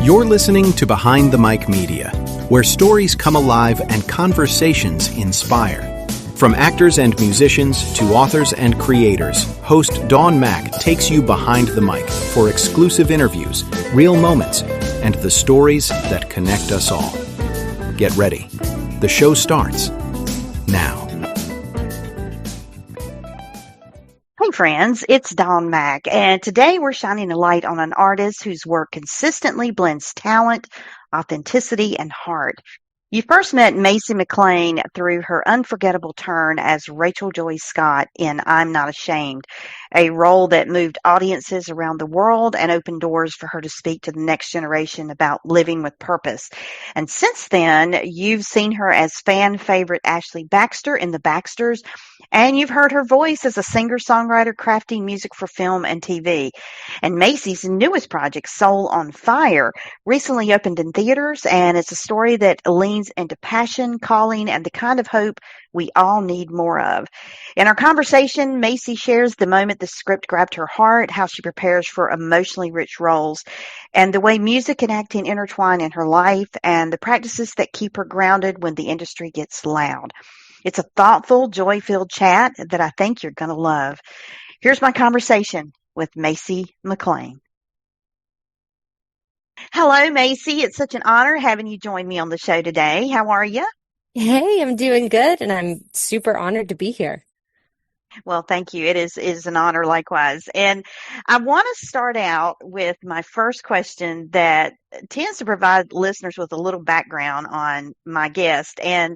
You're listening to Behind the Mic Media, where stories come alive and conversations inspire. From actors and musicians to authors and creators, host Dawn Mack takes you behind the mic for exclusive interviews, real moments, and the stories that connect us all. Get ready. The show starts now. Hey friends, it's Dawn Mack, and today we're shining a light on an artist whose work consistently blends talent, authenticity, and heart. You first met Masey McLain through her unforgettable turn as Rachel Joy Scott in I'm Not Ashamed, a role that moved audiences around the world and opened doors for her to speak to the next generation about living with purpose. And since then, you've seen her as fan favorite Ashley Baxter in the Baxters, and you've heard her voice as a singer-songwriter crafting music for film and TV. And Masey's newest project, Soul on Fire, recently opened in theaters, and it's a story that leans into passion, calling, and the kind of hope we all need more of. In our conversation, Masey shares the moment the script grabbed her heart, how she prepares for emotionally rich roles, and the way music and acting intertwine in her life, and the practices that keep her grounded when the industry gets loud. It's a thoughtful, joy-filled chat that I think you're going to love. Here's my conversation with Masey McLain. Hello, Masey. It's such an honor having you join me on the show today. How are you? Hey, I'm doing good, and I'm super honored to be here. Well, thank you. It is an honor likewise. And I want to start out with my first question that tends to provide listeners with a little background on my guest. And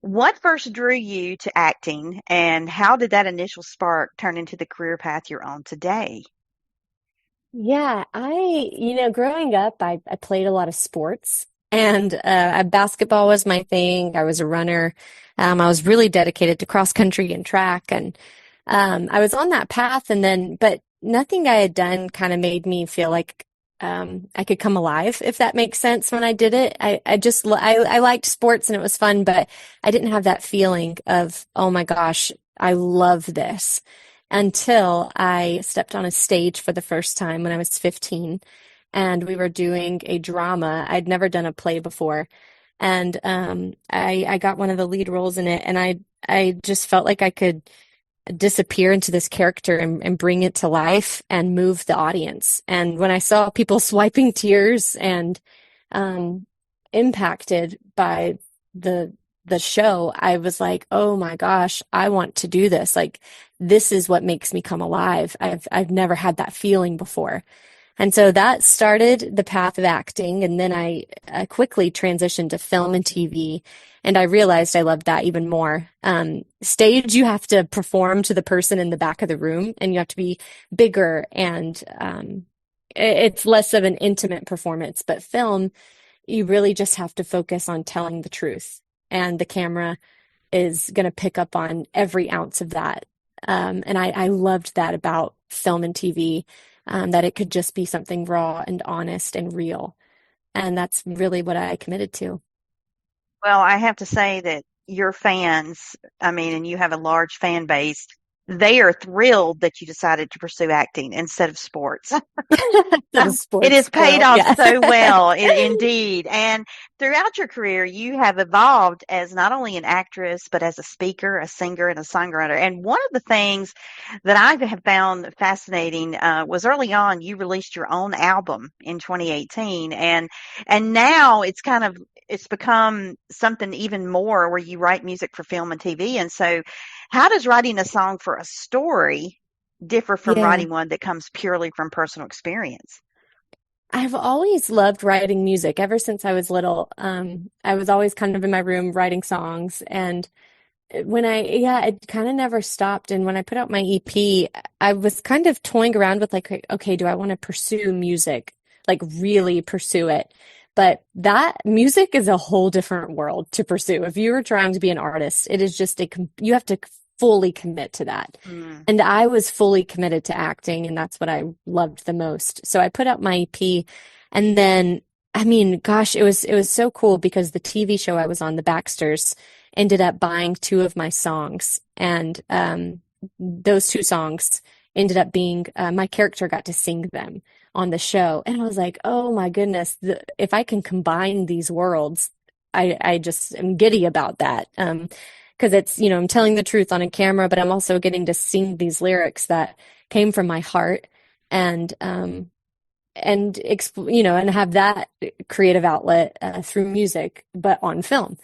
what first drew you to acting, and how did that initial spark turn into the career path you're on today? Yeah, growing up, I played a lot of sports, and basketball was my thing. I was a runner. I was really dedicated to cross country and track, and I was on that path. But nothing I had done kind of made me feel like I could come alive, if that makes sense. When I did it, I liked sports and it was fun, but I didn't have that feeling of, oh my gosh, I love this, until I stepped on a stage for the first time when I was 15, and we were doing a drama. I'd never done a play before, and I got one of the lead roles in it, and I just felt like I could disappear into this character and bring it to life and move the audience. And when I saw people swiping tears and impacted by the show, I was like, oh my gosh, I want to do this. Like, this is what makes me come alive. I've never had that feeling before. And so that started the path of acting. And then I quickly transitioned to film and TV. And I realized I loved that even more. Stage, you have to perform to the person in the back of the room, and you have to be bigger, and it's less of an intimate performance. But film, you really just have to focus on telling the truth, and the camera is going to pick up on every ounce of that. And I loved that about film and TV, that it could just be something raw and honest and real. And that's really what I committed to. Well, I have to say that your fans, and you have a large fan base, they are thrilled that you decided to pursue acting instead of sports. It has paid off so well, indeed. And throughout your career, you have evolved as not only an actress, but as a speaker, a singer, and a songwriter. And one of the things that I have found fascinating was early on, you released your own album in 2018. And now it's become something even more where you write music for film and TV. And so how does writing a song for a story differ from writing one that comes purely from personal experience? I've always loved writing music ever since I was little. I was always kind of in my room writing songs, and it kind of never stopped. And when I put out my EP, I was kind of toying around with like, okay, do I want to pursue music, like really pursue it? But that music is a whole different world to pursue. If you were trying to be an artist, it is just you have to fully commit to that. And I was fully committed to acting, and that's what I loved the most. So I put out my EP, and then, it was so cool because the TV show I was on, the Baxters, ended up buying 2 of my songs, and those 2 songs ended up being my character got to sing them on the show. And I was like, oh my goodness, if I can combine these worlds, I just am giddy about that. Because it's, I'm telling the truth on a camera, but I'm also getting to sing these lyrics that came from my heart and, and have that creative outlet through music, but on film.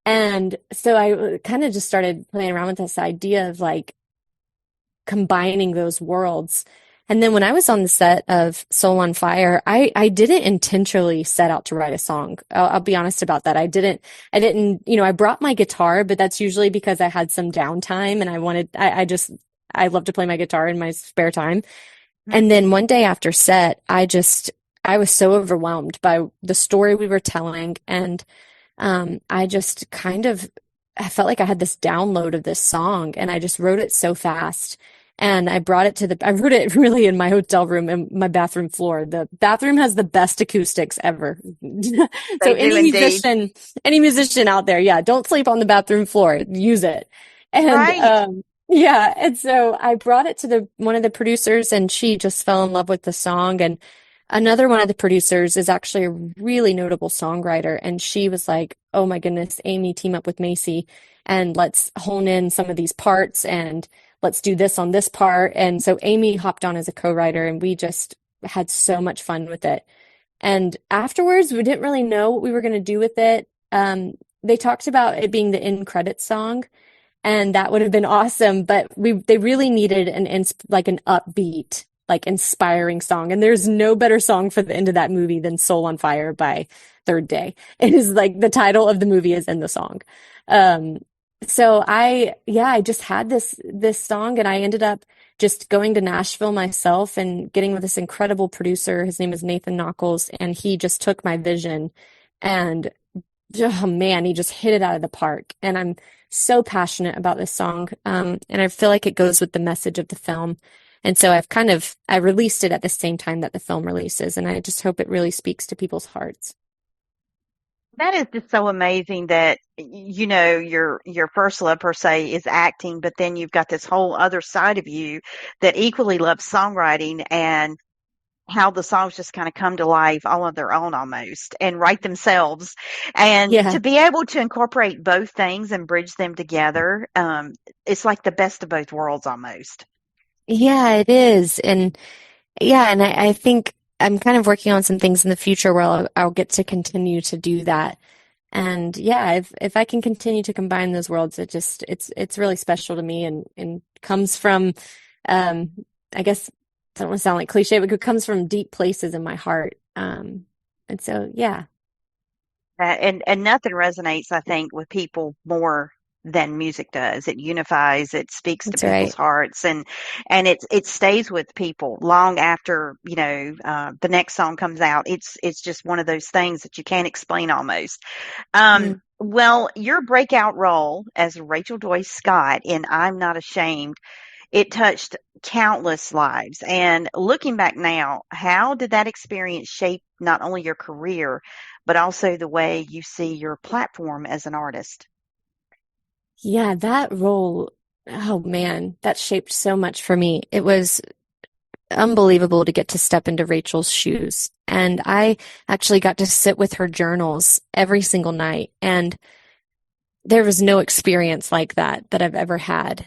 And so I kind of just started playing around with this idea of like combining those worlds. And then when I was on the set of Soul on Fire, I didn't intentionally set out to write a song. I'll be honest about that. I brought my guitar, but that's usually because I had some downtime and I love to play my guitar in my spare time. And then one day after set, I was so overwhelmed by the story we were telling. And I just I felt like I had this download of this song and I just wrote it so fast. And I wrote it really in my hotel room and my bathroom floor. The bathroom has the best acoustics ever. So any musician out there, yeah, don't sleep on the bathroom floor. Use it. And, Right. yeah. And so I brought it to one of the producers and she just fell in love with the song. And another one of the producers is actually a really notable songwriter. And she was like, oh my goodness, Amy, team up with Masey and let's hone in some of these parts and let's do this on this part. And so Amy hopped on as a co-writer and we just had so much fun with it. And afterwards, we didn't really know what we were going to do with it. They talked about it being the end credits song, and that would have been awesome. But they really needed an upbeat, like inspiring song. And there's no better song for the end of that movie than Soul on Fire by Third Day. It is like the title of the movie is in the song. So I just had this song and I ended up just going to Nashville myself and getting with this incredible producer. His name is Nathan Knuckles, and he just took my vision and oh man, he just hit it out of the park. And I'm so passionate about this song. And I feel like it goes with the message of the film. And so I released it at the same time that the film releases, and I just hope it really speaks to people's hearts. That is just so amazing that your first love per se is acting, but then you've got this whole other side of you that equally loves songwriting and how the songs just kind of come to life all on their own almost and write themselves. And Yeah. to be able to incorporate both things and bridge them together, it's like the best of both worlds almost. Yeah, it is. And yeah, and I think I'm kind of working on some things in the future where I'll get to continue to do that. And yeah, if I can continue to combine those worlds, it's really special to me and comes from I guess I don't want to sound like cliche, but it comes from deep places in my heart. And so yeah, And nothing resonates, I think, with people more than music does. It unifies, it speaks to that's people's right. hearts, and it stays with people long after the next song comes out. It's just one of those things that you can't explain almost. Mm. Well, your breakout role as Rachel Joy Scott in I'm Not Ashamed, it touched countless lives. And looking back now, how did that experience shape not only your career, but also the way you see your platform as an artist? Yeah, that role, oh man, that shaped so much for me. It was unbelievable to get to step into Rachel's shoes. And I actually got to sit with her journals every single night. And there was no experience like that I've ever had.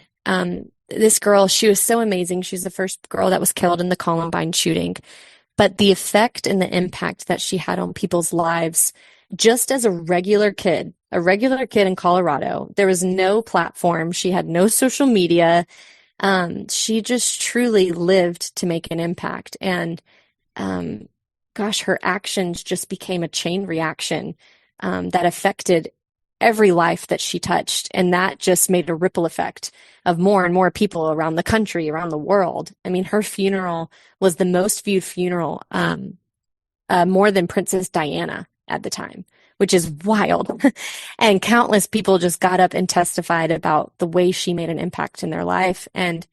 This girl, she was so amazing. She was the first girl that was killed in the Columbine shooting. But the effect and the impact that she had on people's lives, just as a regular kid in Colorado, there was no platform. She had no social media. She just truly lived to make an impact. And gosh, her actions just became a chain reaction that affected every life that she touched. And that just made a ripple effect of more and more people around the country, around the world. I mean, her funeral was the most viewed funeral, more than Princess Diana at the time, which is wild. And countless people just got up and testified about the way she made an impact in their life. And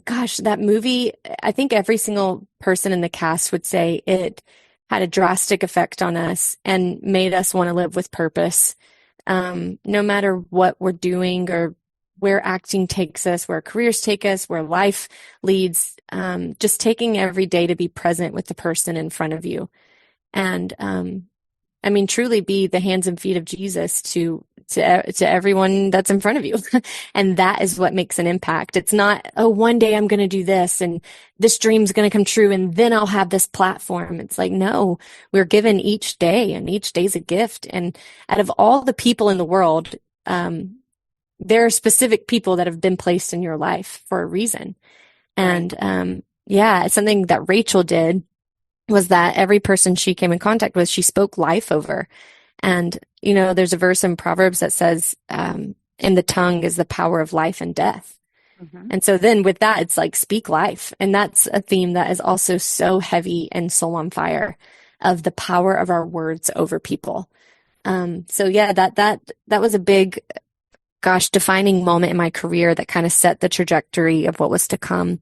gosh, that movie, I think every single person in the cast would say it had a drastic effect on us and made us want to live with purpose. No matter what we're doing or where acting takes us, where careers take us, where life leads, just taking every day to be present with the person in front of you. And I mean, truly be the hands and feet of Jesus to everyone that's in front of you. And that is what makes an impact. It's not, oh, one day I'm going to do this and this dream's going to come true and then I'll have this platform. It's like, no, we're given each day and each day's a gift. And out of all the people in the world, there are specific people that have been placed in your life for a reason. And yeah, it's something that Rachel did was that every person she came in contact with, she spoke life over. And, you know, there's a verse in Proverbs that says, in the tongue is the power of life and death. Mm-hmm. And so then with that, it's like speak life. And that's a theme that is also so heavy and soul on fire of the power of our words over people. So yeah, that was a big, defining moment in my career that kind of set the trajectory of what was to come.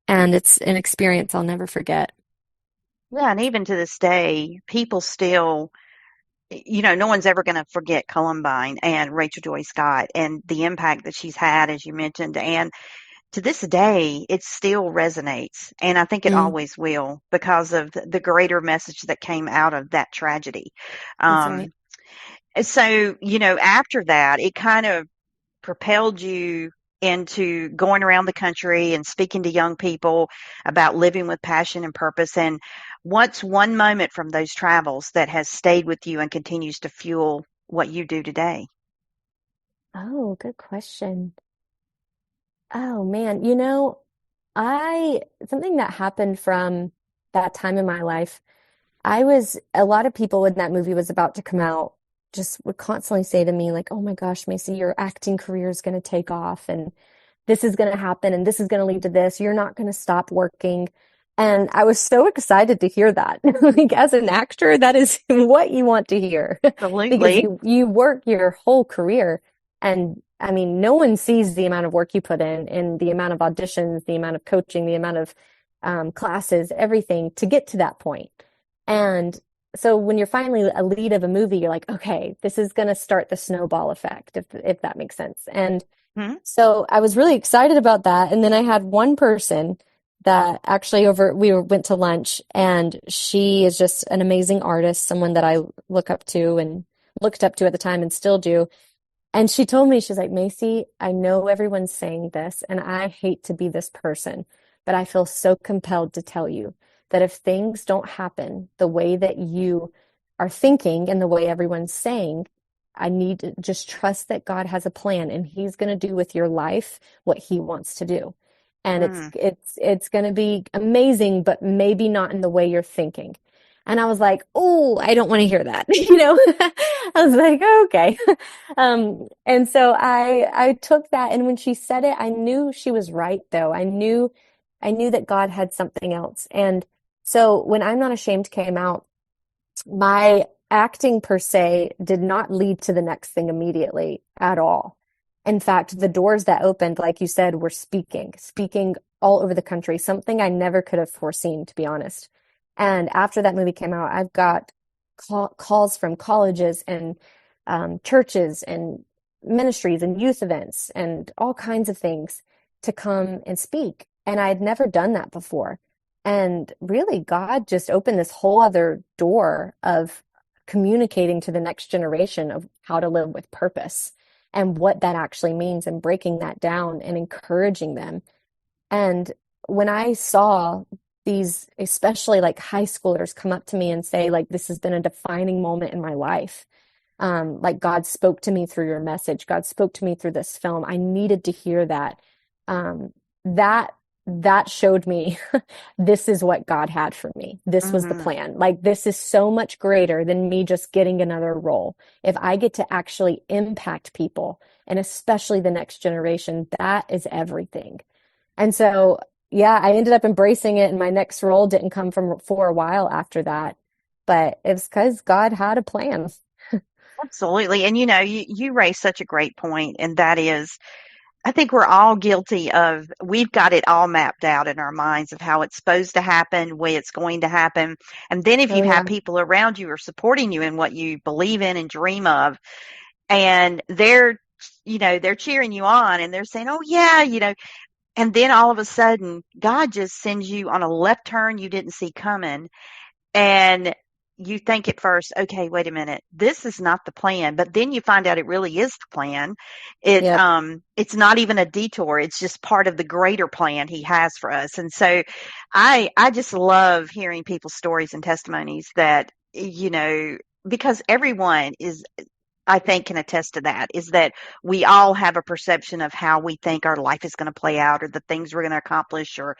And it's an experience I'll never forget. Yeah, and even to this day, people still, no one's ever going to forget Columbine and Rachel Joy Scott and the impact that she's had, as you mentioned. And to this day, it still resonates. And I think it always will because of the greater message that came out of that tragedy. That's right. So, after that, it kind of propelled you into going around the country and speaking to young people about living with passion and purpose. And what's one moment from those travels that has stayed with you and continues to fuel what you do today? Oh, good question. Oh man, something that happened from that time in my life, a lot of people when that movie was about to come out just would constantly say to me like, oh my gosh, Macy, your acting career is going to take off and this is going to happen and this is going to lead to this. You're not going to stop working. And I was so excited to hear that. Like as an actor, that is what you want to hear. Absolutely. Because you work your whole career. And I mean, no one sees the amount of work you put in and the amount of auditions, the amount of coaching, the amount of classes, everything to get to that point. And so when you're finally a lead of a movie, you're like, okay, this is going to start the snowball effect, if that makes sense. And so I was really excited about that. And then I had one person that actually went to lunch, and she is just an amazing artist, someone that I looked up to at the time and still do. And she told me, she's like, Macy, I know everyone's saying this, and I hate to be this person, but I feel so compelled to tell you that if things don't happen the way that you are thinking and the way everyone's saying, I need to just trust that God has a plan and he's going to do with your life what he wants to do. And it's going to be amazing, but maybe not in the way you're thinking. And I was like, oh, I don't want to hear that. I was like, okay. And so I took that. And when she said it, I knew she was right, though. I knew that God had something else. And so when I'm Not Ashamed came out, my acting per se did not lead to the next thing immediately at all. In fact, the doors that opened, like you said, were speaking all over the country, something I never could have foreseen, to be honest. And after that movie came out, I've got calls from colleges and churches and ministries and youth events and all kinds of things to come and speak. And I had never done that before. And really, God just opened this whole other door of communicating to the next generation of how to live with purpose and what that actually means and breaking that down and encouraging them. And when I saw these, especially like high schoolers come up to me and say, like, this has been a defining moment in my life. Like God spoke to me through your message. God spoke to me through this film. I needed to hear that. That showed me this is what God had for me. This was the plan. Like, this is so much greater than me just getting another role. If I get to actually impact people, and especially the next generation, that is everything. And so, yeah, I ended up embracing it, and my next role didn't come for a while after that. But it was because God had a plan. Absolutely. And you raised such a great point, and that is, I think we're all guilty of, we've got it all mapped out in our minds of how it's supposed to happen, way it's going to happen. And then if you have people around you who are supporting you in what you believe in and dream of, and they're cheering you on and they're saying, oh yeah, And then all of a sudden, God just sends you on a left turn you didn't see coming. And you think at first, okay, wait a minute, this is not the plan. But then you find out it really is the plan. Yep. It's not even a detour. It's just part of the greater plan he has for us. And so I just love hearing people's stories and testimonies that, because everyone is, I think, can attest to that, is that we all have a perception of how we think our life is going to play out or the things we're going to accomplish or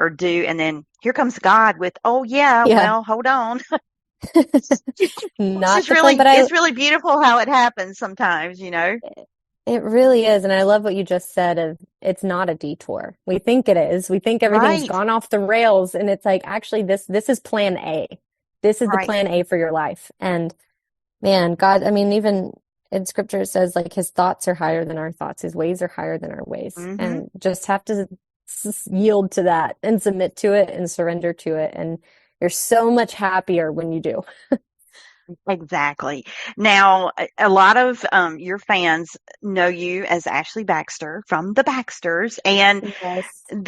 do. And then here comes God with, oh yeah, Yeah. well, hold on. It's Not just the plan, but it's really beautiful how it happens sometimes. it really is. And I love what you just said of it's not a detour. We think it is. We think everything's Right, gone off the rails, and it's like actually this is plan A. This is the right. plan A for your life. And man, God, I mean, even in scripture it says like his thoughts are higher than our thoughts, his ways are higher than our ways. Hmm. And just have to yield to that and submit to it and surrender to it. And you're so much happier when you do. Exactly. Now, a lot of your fans know you as Ashley Baxter from the Baxters, and Yes. and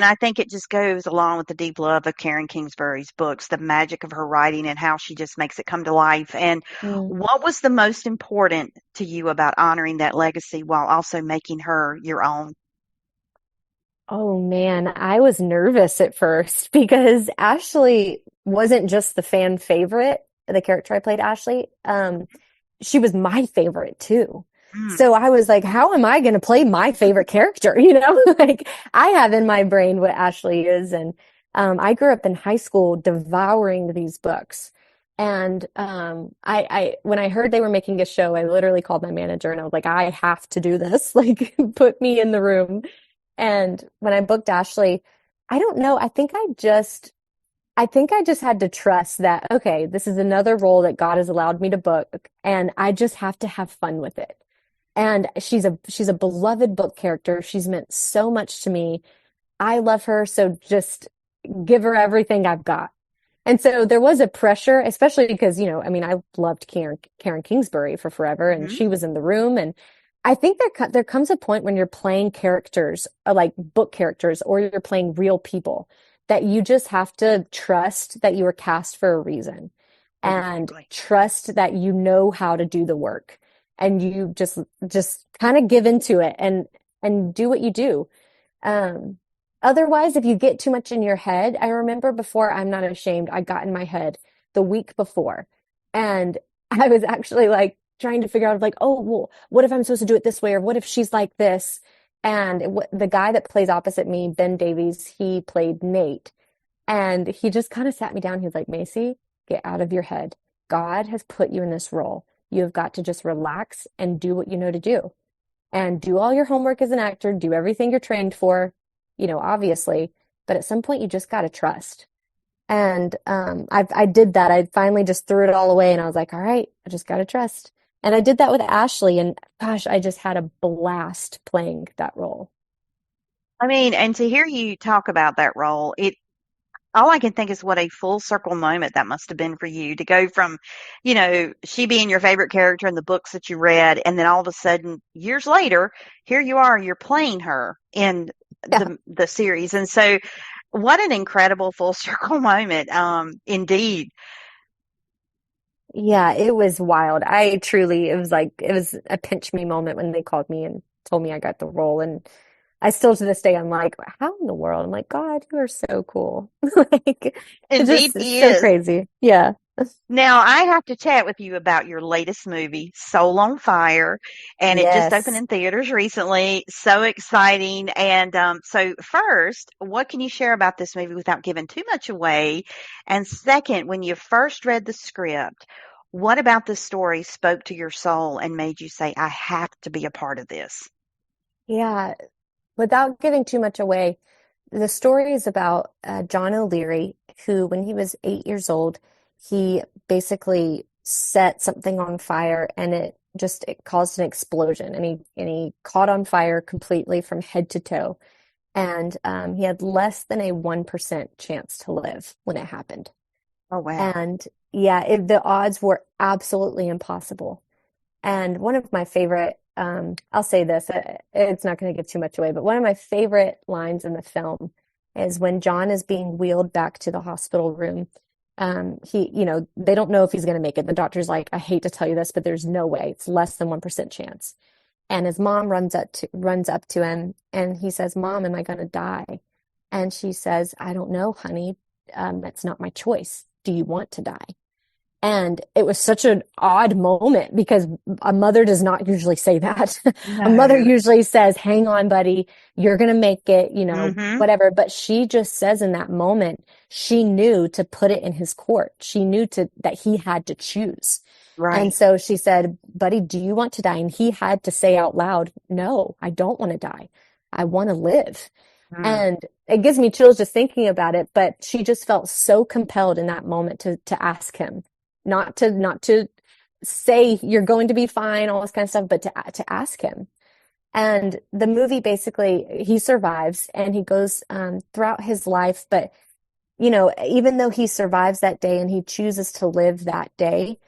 I think it just goes along with the deep love of Karen Kingsbury's books, the magic of her writing and how she just makes it come to life. And Mm. what was the most important to you about honoring that legacy while also making her your own? Oh man, I was nervous at first because Ashley wasn't just the fan favorite, the character I played, Ashley. She was my favorite too. Mm, So I was like, how am I going to play my favorite character? Like I have in my brain what Ashley is. And I grew up in high school devouring these books. And when I heard they were making a show, I literally called my manager and I was like, I have to do this. Like, put me in the room. And when I booked Ashley, I don't know. I think I just had to trust that, okay, this is another role that God has allowed me to book, and I just have to have fun with it. And she's a beloved book character. She's meant so much to me. I love her, so just give her everything I've got. And so there was a pressure, especially because, I mean, I loved Karen Kingsbury for forever, and mhm. she was in the room. And I think there comes a point when you're playing characters, like book characters, or you're playing real people, that you just have to trust that you were cast for a reason and Exactly. trust that you know how to do the work. And you just kind of give into it and do what you do. Um, Otherwise, if you get too much in your head, I remember before I'm Not Ashamed, I got in my head the week before. And I was actually like trying to figure out like, oh, well, what if I'm supposed to do it this way? Or what if she's like this? And the guy that plays opposite me, Ben Davies, he played Nate. And he just kind of sat me down. He was like, Macy, get out of your head. God has put you in this role. You have got to just relax and do what you know to do and do all your homework as an actor, do everything you're trained for, obviously, but at some point you just got to trust. And I did that. I finally just threw it all away and I was like, all right, I just got to trust. And I did that with Ashley, and gosh, I just had a blast playing that role. I mean, and to hear you talk about that role, all I can think is what a full circle moment that must have been for you to go from, she being your favorite character in the books that you read, and then all of a sudden, years later, here you are, you're playing her in Yeah. the series. And so what an incredible full circle moment, indeed. Yeah, it was wild. It was a pinch me moment when they called me and told me I got the role. And I still to this day, I'm like, how in the world? I'm like, God, you are so cool. Like, Indeed, it's he so is. crazy. Yeah. Now, I have to chat with you about your latest movie, Soul on Fire, and it just opened Yes. in theaters recently. So exciting. And so, first, what can you share about this movie without giving too much away? And second, when you first read the script, what about the story spoke to your soul and made you say, I have to be a part of this? Yeah. Without giving too much away, the story is about John O'Leary, who, when he was 8 years old, he basically set something on fire and it caused an explosion and he caught on fire completely from head to toe. And he had less than a 1% chance to live when it happened. Oh, wow. And yeah, the odds were absolutely impossible. And one of my favorite I'll say this, it's not going to give too much away, but one of my favorite lines in the film is when John is being wheeled back to the hospital room. They don't know if he's going to make it. The doctor's like, I hate to tell you this, but there's no way. It's less than 1% chance. And his mom runs up to him and he says, Mom, am I going to die? And she says, I don't know, honey. That's not my choice. Do you want to die? And it was such an odd moment because a mother does not usually say that. A mother No. usually says, hang on, buddy, you're going to make it, Mm-hmm. whatever. But she just says in that moment, she knew to put it in his court. She knew that he had to choose. And Right. so she said, buddy, do you want to die? And he had to say out loud, no, I don't want to die. I want to live. Mm. And it gives me chills just thinking about it, but she just felt so compelled in that moment to ask him, not to say you're going to be fine, all this kind of stuff, but to ask him. And the movie basically, he survives and he goes throughout his life, but even though he survives that day and he chooses to live that day,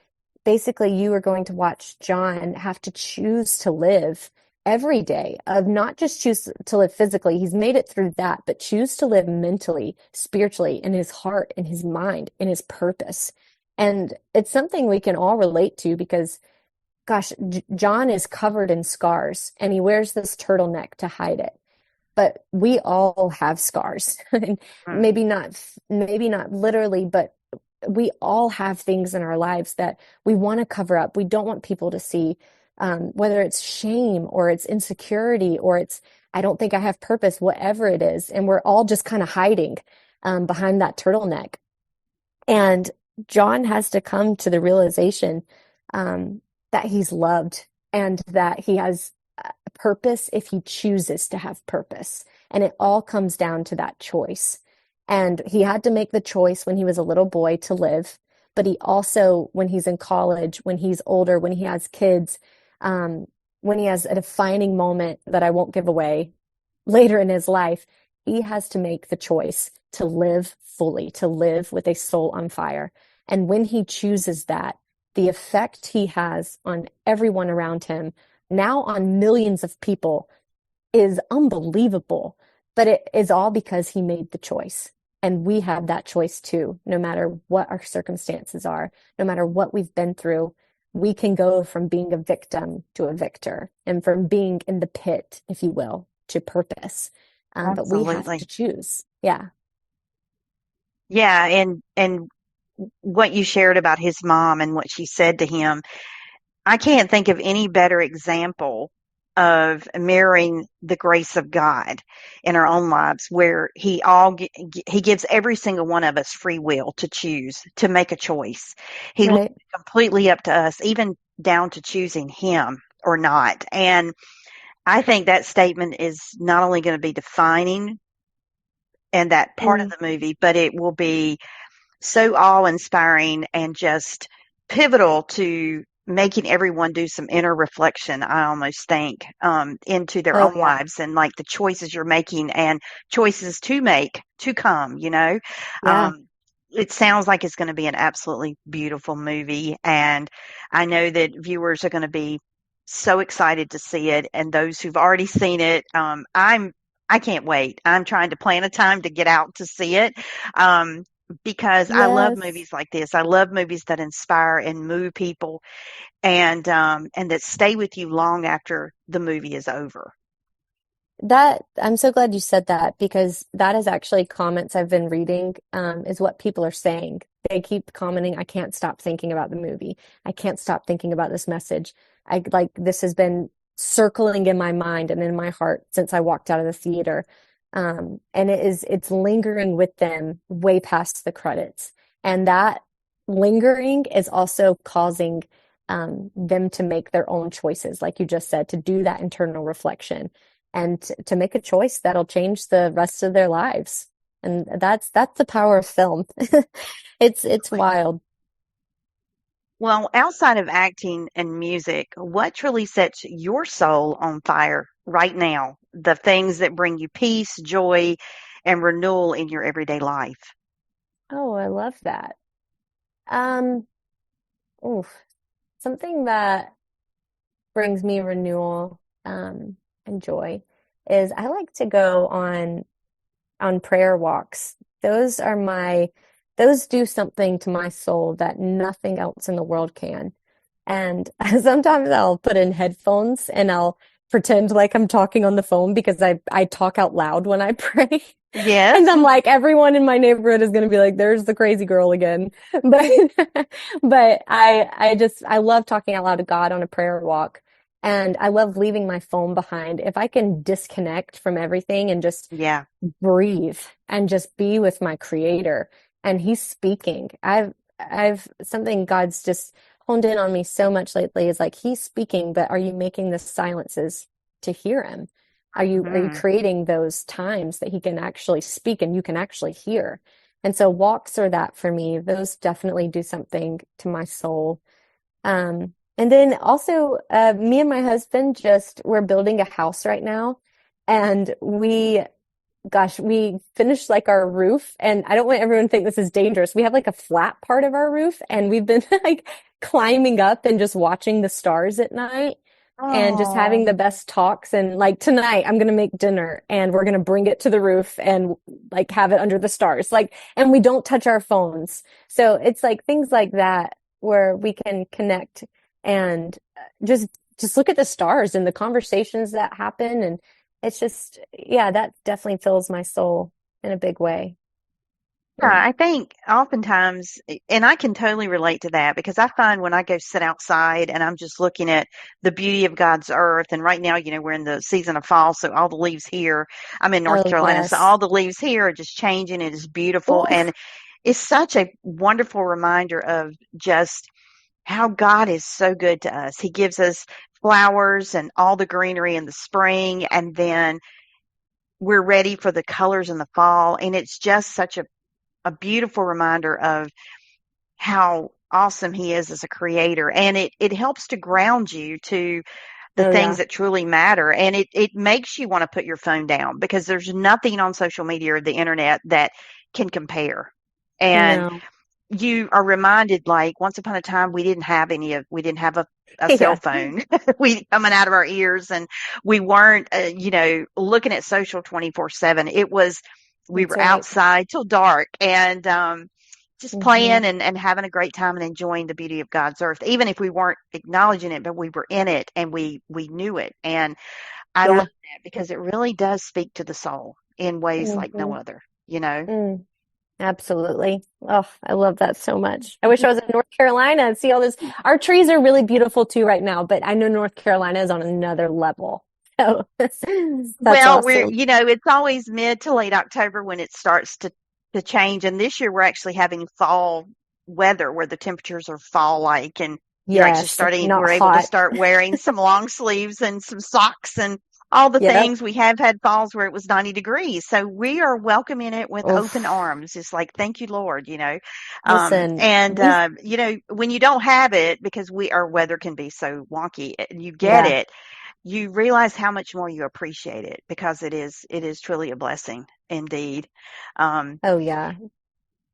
basically you are going to watch John have to choose to live every day, of not just choose to live physically. He's made it through that, but choose to live mentally, spiritually, in his heart, in his mind, in his purpose. And it's something we can all relate to because, gosh, John is covered in scars and he wears this turtleneck to hide it. But we all have scars. And Mm. maybe not literally, but we all have things in our lives that we want to cover up. We don't want people to see, whether it's shame or it's insecurity or it's, I don't think I have purpose, whatever it is. And we're all just kind of hiding behind that turtleneck. And John has to come to the realization that he's loved and that he has a purpose if he chooses to have purpose. And it all comes down to that choice. And he had to make the choice when he was a little boy to live, but he also, when he's in college, when he's older, when he has kids, when he has a defining moment that I won't give away later in his life, he has to make the choice to live fully, to live with a soul on fire. And when he chooses that, the effect he has on everyone around him, now on millions of people, is unbelievable. But it is all because he made the choice. And we have that choice too, no matter what our circumstances are, no matter what we've been through. We can go from being a victim to a victor and from being in the pit, if you will, to purpose. But we have Absolutely. to choose. Yeah. Yeah, and what you shared about his mom and what she said to him, I can't think of any better example of mirroring the grace of God in our own lives, where he gives every single one of us free will to choose, to make a choice. He leaves Right. it completely up to us, even down to choosing him or not. And I think that statement is not only going to be defining in that part of Mm. the movie, but it will be so awe-inspiring and just pivotal to making everyone do some inner reflection, I almost think, into their Oh, own yeah. lives and like the choices you're making and choices to make to come. Yeah. Um, it sounds like it's going to be an absolutely beautiful movie. And I know that viewers are going to be so excited to see it. And those who've already seen it, I can't wait. I'm trying to plan a time to get out to see it. Um, because I love Yes. movies like this. I love movies that inspire and move people and that stay with you long after the movie is over. That I'm so glad you said that because that is actually comments I've been reading, is what people are saying. They keep commenting, I can't stop thinking about the movie. I can't stop thinking about this message. I like this has been circling in my mind and in my heart since I walked out of the theater. And it's lingering with them way past the credits. And that lingering is also causing them to make their own choices, like you just said, to do that internal reflection and to make a choice that'll change the rest of their lives. And that's the power of film. It's wild. Well, outside of acting and music, what truly sets your soul on fire right now? The things that bring you peace, joy, and renewal in your everyday life. Oh, I love that. Um, oof. Something that brings me renewal, and joy is I like to go on prayer walks. Those are those do something to my soul that nothing else in the world can. And sometimes I'll put in headphones and I'll pretend like I'm talking on the phone because I talk out loud when I pray. And Yes. I'm like, everyone in my neighborhood is going to be like, there's the crazy girl again. But, but I love talking out loud to God on a prayer walk. And I love leaving my phone behind. If I can disconnect from everything and just Yeah. breathe and just be with my creator and he's speaking. I've something God's just honed in on me so much lately is like he's speaking, but are you making the silences to hear him? Are you Mhm. creating those times that he can actually speak and you can actually hear? And so walks are that for me. Those definitely do something to my soul. And then also, me and my husband we're building a house right now. And we finished like our roof. And I don't want everyone to think this is dangerous. We have like a flat part of our roof and we've been like climbing up and just watching the stars at night and just having Oh. the best talks. And like tonight, I'm going to make dinner and we're going to bring it to the roof and like have it under the stars. Like, and we don't touch our phones. So it's like things like that where we can connect and just look at the stars and the conversations that happen. And it's just, yeah, that definitely fills my soul in a big way. Yeah, Yeah. I think oftentimes, and I can totally relate to that because I find when I go sit outside and I'm just looking at the beauty of God's earth, and right now, we're in the season of fall, so all the leaves here, I'm in North Oh, Carolina, so yes. all the leaves here are just changing. It is beautiful, Oof. and it's such a wonderful reminder of just how God is so good to us. He gives us flowers and all the greenery in the spring, and then we're ready for the colors in the fall, and it's just such a beautiful reminder of how awesome he is as a creator. And it helps to ground you to the Oh, things yeah. that truly matter. And it makes you want to put your phone down because there's nothing on social media or the internet that can compare. And No. you are reminded, like, once upon a time we didn't have a cell Yeah, phone we coming out of our ears, and we weren't looking at social 24/7. It was we that's were right. outside till dark, and just Hmm. playing and having a great time and enjoying the beauty of God's earth, even if we weren't acknowledging it, but we were in it and we knew it. And I love Yeah. that because it really does speak to the soul in ways like no Hmm. other. Mm, absolutely. Oh, I love that so much. I wish I was in North Carolina and see all this. Our trees are really beautiful too right now, but I know North Carolina is on another level. So that's Well, awesome. it's always mid to late October when it starts to change. And this year we're actually having fall weather where the temperatures are fall like, and Yes, we're not able to hot. start wearing some long sleeves and some socks and all the Yep. things. We have had falls where it was 90 degrees. So we are welcoming it with open Oof. arms. It's like, thank you, Lord. Listen, And, we, when you don't have it, because our weather can be so wonky, and you get yeah. it, you realize how much more you appreciate it because it is truly a blessing indeed. Um, Oh, yeah.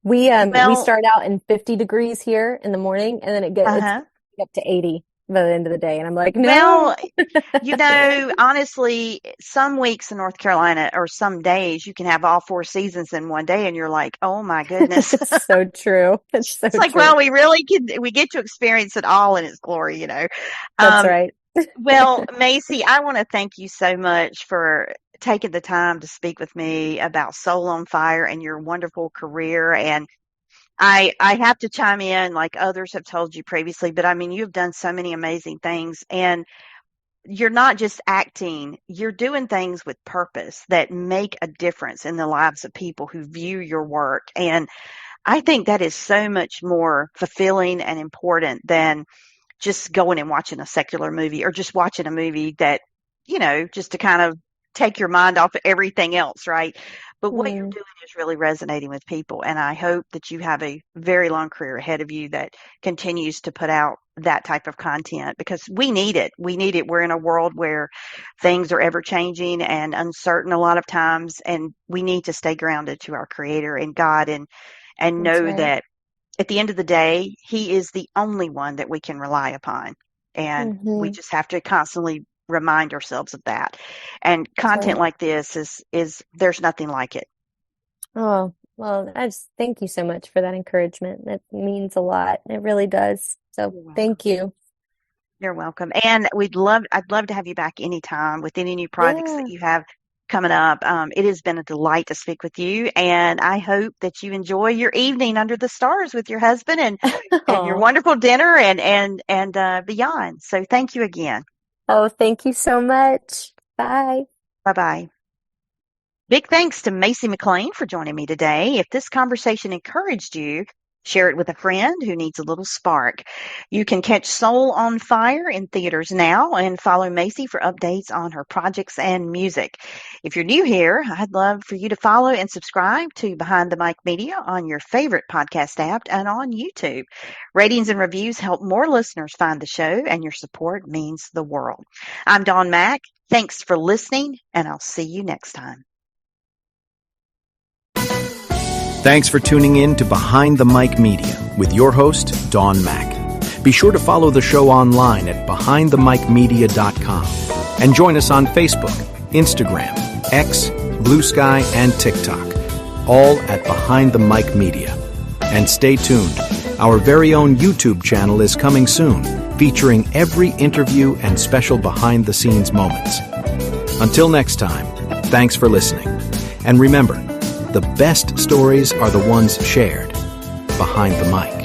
We well, start out in 50 degrees here in the morning and then it's uh-huh. up to 80 by the end of the day. And I'm like, no. Well, honestly, some weeks in North Carolina or some days you can have all four seasons in one day and you're like, "Oh my goodness." It's so true. It's so It's like, true. well, we get to experience it all in its glory. That's Um, right. well, Macy, I want to thank you so much for taking the time to speak with me about Soul on Fire and your wonderful career. And I have to chime in like others have told you previously, but I mean, you've done so many amazing things, and you're not just acting, you're doing things with purpose that make a difference in the lives of people who view your work. And I think that is so much more fulfilling and important than just going and watching a secular movie or just watching a movie that, just to kind of take your mind off of everything else, right? But what you're Mm, doing is really resonating with people. And I hope that you have a very long career ahead of you that continues to put out that type of content because we need it. We need it. We're in a world where things are ever changing and uncertain a lot of times. And we need to stay grounded to our creator and God, and that's know right. that at the end of the day, he is the only one that we can rely upon. And we Hmm. just have to constantly remind ourselves of that. And That's content right. like this is there's nothing like it. Oh, well, I just thank you so much for that encouragement. That means a lot. It really does. So You're welcome. thank you. You're welcome. And I'd love to have you back anytime with any new projects that Yeah. you have coming up. It has been a delight to speak with you, and I hope that you enjoy your evening under the stars with your husband and your Oh, wonderful dinner and beyond. So thank you again. oh, thank you so much. Bye. Bye bye. Big thanks to Masey McLain for joining me today. If this conversation encouraged you, share it with a friend who needs a little spark. You can catch Soul on Fire in theaters now and follow Masey for updates on her projects and music. If you're new here, I'd love for you to follow and subscribe to Behind the Mic Media on your favorite podcast app and on YouTube. Ratings and reviews help more listeners find the show, and your support means the world. I'm Dawn Mack. Thanks for listening, and I'll see you next time. Thanks for tuning in to Behind the Mic Media with your host, Dawn Mack. Be sure to follow the show online at behindthemicmedia.com and join us on Facebook, Instagram, X, Blue Sky, and TikTok, all at Behind the Mic Media. And stay tuned. Our very own YouTube channel is coming soon, featuring every interview and special behind-the-scenes moments. Until next time, thanks for listening. And remember, the best stories are the ones shared behind the mic.